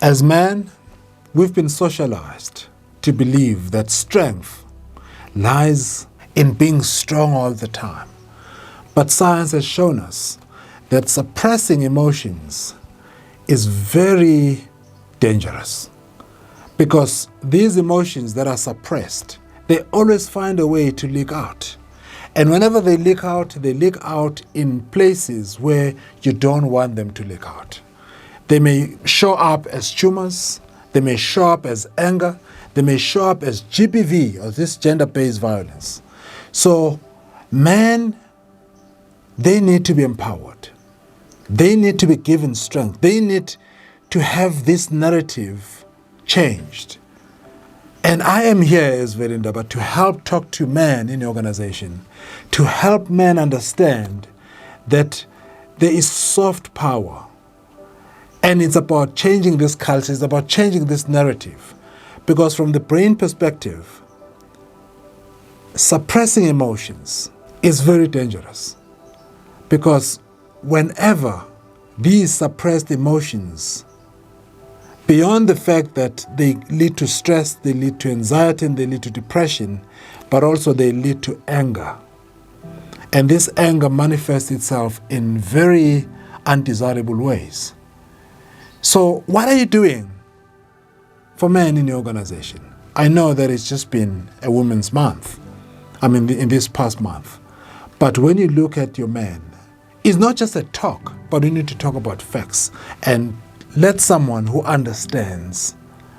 As men, we've been socialized to believe that strength lies in being strong all the time. But science has shown us that suppressing emotions is very dangerous, because these emotions that are suppressed, they always find a way to leak out. And whenever they leak out in places where you don't want them to leak out. They may show up as tumors, they may show up as anger, they may show up as GBV, or this gender-based violence. So men, they need to be empowered. They need to be given strength. They need to have this narrative changed. And I am here as Veli Ndaba to help talk to men in the organization, to help men understand that there is soft power. And it's about changing this culture, it's about changing this narrative. Because from the brain perspective, suppressing emotions is very dangerous. Because whenever these suppressed emotions, beyond the fact that they lead to stress, they lead to anxiety, and they lead to depression, but also they lead to anger. And this anger manifests itself in very undesirable ways. So what are you doing for men in your organization? I know that it's just been a Women's Month, in this past month. But when you look at your men, it's not just a talk, but we need to talk about facts and let someone who understands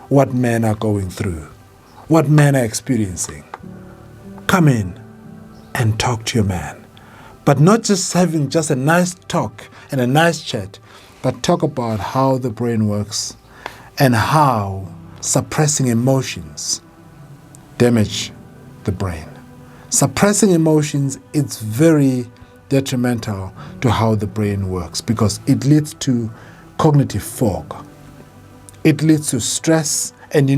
what men are going through, what men are experiencing, come in and talk to your man. But not just having just a nice talk and a nice chat, but talk about how the brain works and how suppressing emotions damage the brain. Suppressing emotions is very detrimental to how the brain works because it leads to cognitive fog. It leads to stress, and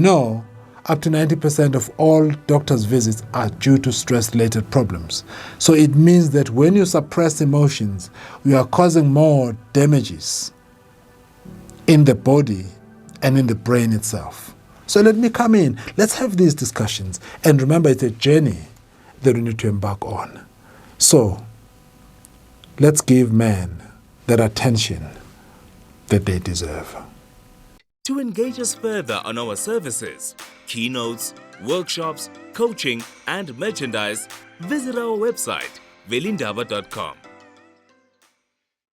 up to 90% of all doctors' visits are due to stress-related problems. So it means that when you suppress emotions, you are causing more damages in the body and in the brain itself. So let me come in. Let's have these discussions. And remember, it's a journey that we need to embark on. So let's give men that attention that they deserve. To engage us further on our services, keynotes, workshops, coaching, and merchandise, visit our website velindaba.com.